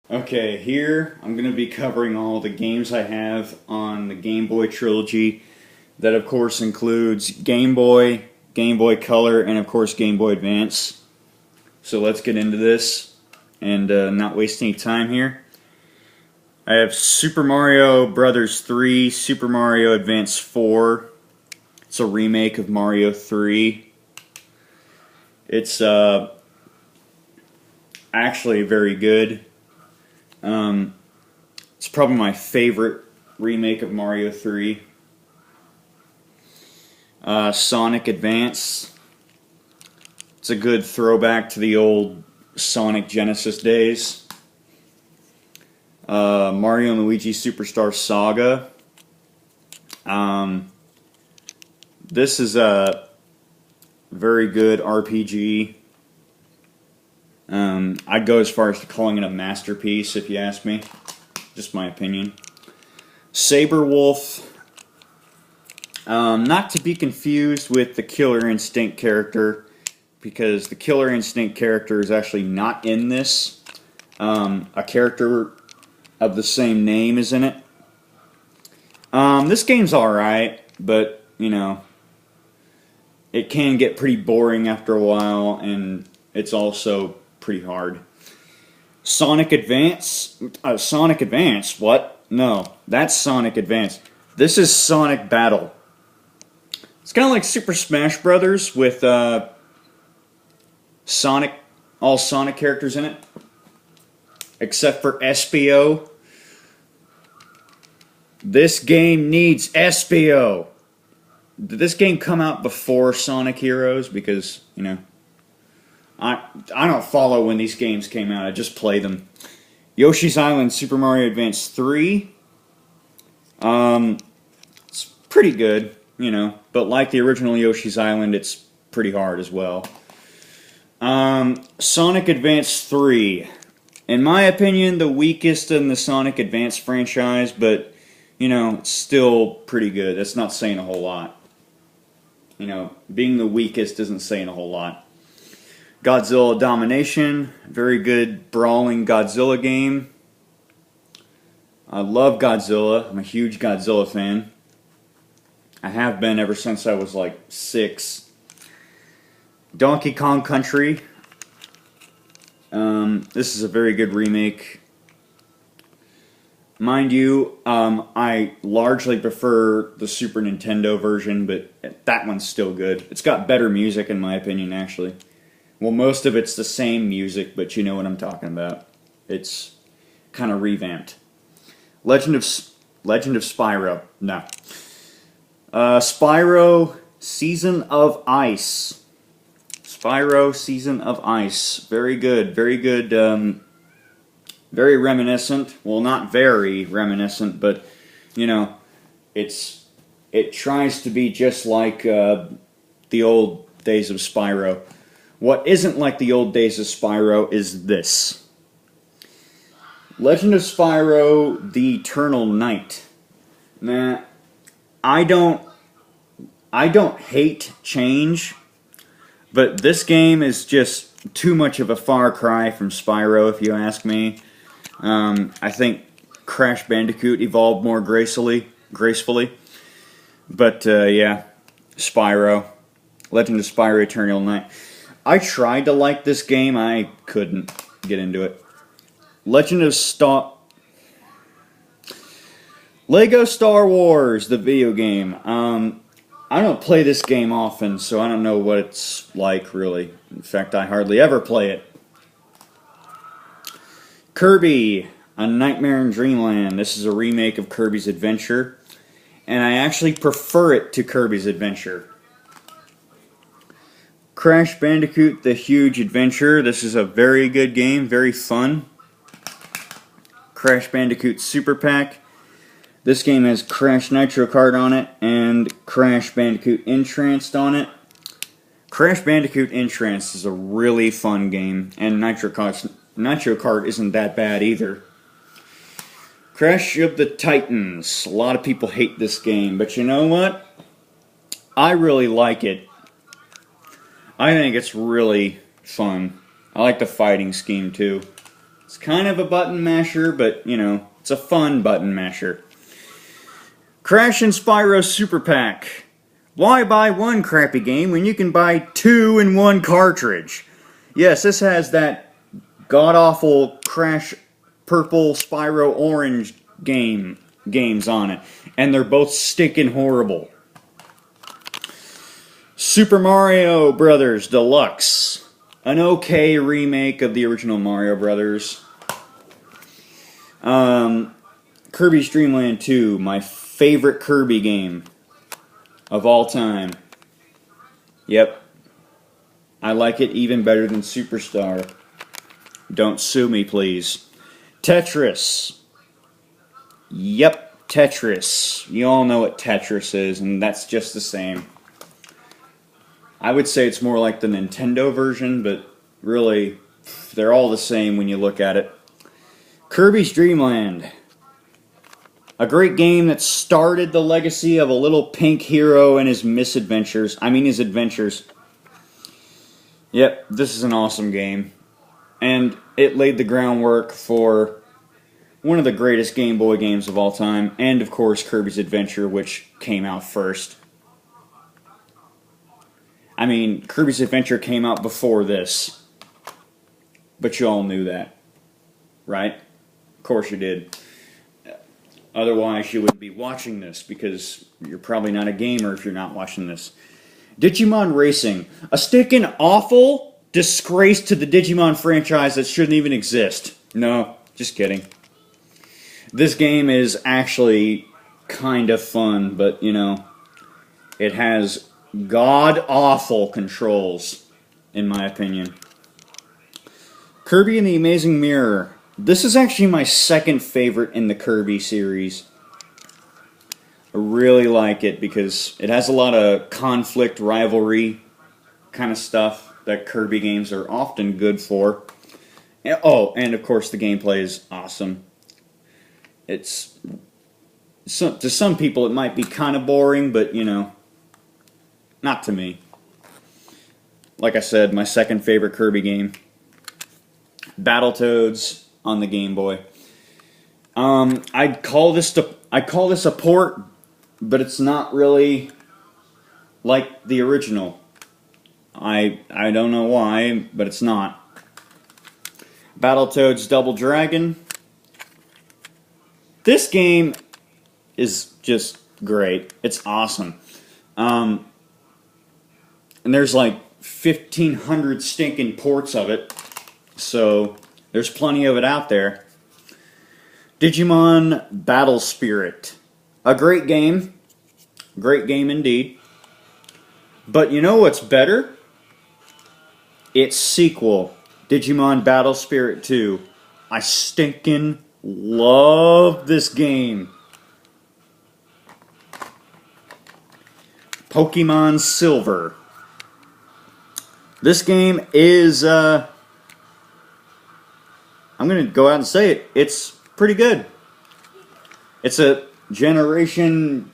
Okay, here I'm going to be covering all the games I have on the Game Boy trilogy. That, of course, includes Game Boy, Game Boy Color, and, of course, Game Boy Advance. So let's get into this and not waste any time here. I have Super Mario Brothers 3, Super Mario Advance 4. It's a remake of Mario 3. It's actually very good. It's probably my favorite remake of Mario 3. Sonic Advance. It's a good throwback to the old Sonic Genesis days. Mario and Luigi Superstar Saga. This is a very good RPG. I'd go as far as to calling it a masterpiece, if you ask me. Just my opinion. Saber Wolf. Not to be confused with the Killer Instinct character, because the Killer Instinct character is actually not in this. A character of the same name is in it. This game's alright, but, you know, it can get pretty boring after a while, and it's also pretty hard. Sonic Advance? Sonic Advance? What? No, that's Sonic Advance. This is Sonic Battle. It's kind of like Super Smash Brothers with Sonic, all Sonic characters in it, except for SPO. This game needs SPO. Did this game come out before Sonic Heroes? Because, you know, I don't follow when these games came out. I just play them. Yoshi's Island Super Mario Advance 3. It's pretty good, you know, but like the original Yoshi's Island, it's pretty hard as well. Sonic Advance 3. In my opinion, the weakest in the Sonic Advance franchise, but, you know, it's still pretty good. That's not saying a whole lot. You know, being the weakest isn't saying a whole lot. Godzilla Domination, very good brawling Godzilla game. I love Godzilla. I'm a huge Godzilla fan. I have been ever since I was like 6. Donkey Kong Country. This is a very good remake. Mind you, I largely prefer the Super Nintendo version, but that one's still good. It's got better music in my opinion, actually. Well, most of it's the same music, but you know what I'm talking about. It's kind of revamped. Legend of Spyro. No. Spyro Season of Ice. Spyro Season of Ice. Very good. Very good. Very reminiscent. Well, not very reminiscent, but, you know, it tries to be just like the old days of Spyro. What isn't like the old days of Spyro is this. Legend of Spyro: The Eternal Night. Nah, I don't hate change, but this game is just too much of a far cry from Spyro, if you ask me. I think Crash Bandicoot evolved more gracefully. But, yeah, Spyro. Legend of Spyro: Eternal Night. I tried to like this game, I couldn't get into it. Lego Star Wars, the video game. I don't play this game often, so I don't know what it's like, really. In fact, I hardly ever play it. Kirby, A Nightmare in Dreamland. This is a remake of Kirby's Adventure, and I actually prefer it to Kirby's Adventure. Crash Bandicoot: The Huge Adventure. This is a very good game, very fun. Crash Bandicoot Super Pack. This game has Crash Nitro Kart on it and Crash Bandicoot Entranced on it. Crash Bandicoot Entranced is a really fun game, and Nitro Kart isn't that bad either. Crash of the Titans. A lot of people hate this game, but you know what? I really like it. I think it's really fun. I like the fighting scheme too. It's kind of a button masher, but, you know, it's a fun button masher. Crash and Spyro Super Pack. Why buy one crappy game when you can buy 2 in one cartridge? Yes, this has that god-awful Crash Purple Spyro Orange games on it. And they're both stinking horrible. Super Mario Brothers Deluxe. An okay remake of the original Mario Brothers. Kirby's Dream Land 2, my favorite Kirby game of all time. Yep. I like it even better than Superstar. Don't sue me, please. Tetris. Yep, Tetris. You all know what Tetris is, and that's just the same. I would say it's more like the Nintendo version, but really, they're all the same when you look at it. Kirby's Dream Land. A great game that started the legacy of a little pink hero and his misadventures. I mean his adventures. Yep, this is an awesome game. And it laid the groundwork for one of the greatest Game Boy games of all time. And of course Kirby's Adventure, which came out first. I mean, Kirby's Adventure came out before this. But you all knew that. Right? Of course you did. Otherwise, you wouldn't be watching this, because you're probably not a gamer if you're not watching this. Digimon Racing. A stinking awful disgrace to the Digimon franchise that shouldn't even exist. No, just kidding. This game is actually kind of fun, but, you know, it has god-awful controls, in my opinion. Kirby and the Amazing Mirror. This is actually my second favorite in the Kirby series. I really like it because it has a lot of conflict, rivalry kind of stuff that Kirby games are often good for. Oh, and of course the gameplay is awesome. It's to some people it might be kind of boring, but you know, not to me. Like I said, my second favorite Kirby game. Battletoads on the Game Boy. I'd call this a port, but it's not really like the original. I don't know why, but it's not. Battletoads Double Dragon. This game is just great. It's awesome. And there's like 1,500 stinking ports of it, so there's plenty of it out there. Digimon Battle Spirit. A great game. Great game indeed. But you know what's better? Its sequel, Digimon Battle Spirit 2. I stinking love this game. Pokemon Silver. This game is, I'm going to go out and say it. It's pretty good. It's a Generation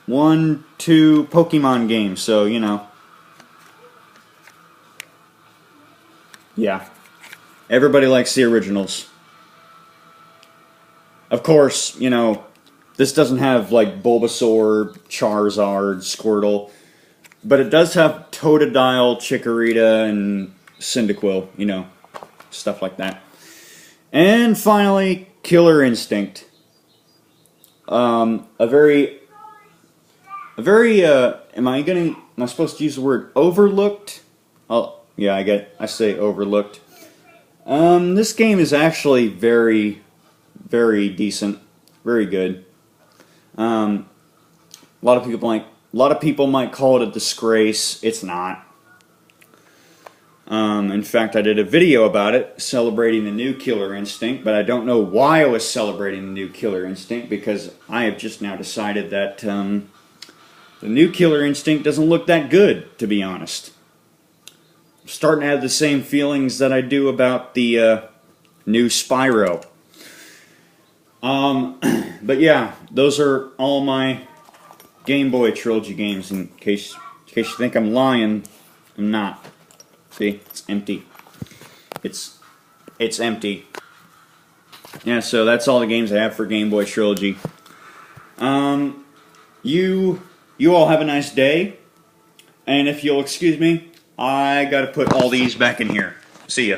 1, 2 Pokemon game, so, you know. Yeah. Everybody likes the originals. Of course, you know, this doesn't have, like, Bulbasaur, Charizard, Squirtle, but it does have Totodile, Chikorita, and Cyndaquil, you know, stuff like that. And finally, Killer Instinct. Am I supposed to use the word overlooked? Oh, yeah, I say overlooked. This game is actually very, very decent, very good. A lot of people might call it a disgrace. It's not. In fact, I did a video about it, celebrating the new Killer Instinct, but I don't know why I was celebrating the new Killer Instinct, because I have just now decided that the new Killer Instinct doesn't look that good, to be honest. I'm starting to have the same feelings that I do about the new Spyro. But yeah, those are all my Game Boy Trilogy games. In case you think I'm lying, I'm not. See, it's empty. It's empty. Yeah, so that's all the games I have for Game Boy Trilogy. You all have a nice day, and if you'll excuse me, I gotta put all these back in here. See ya.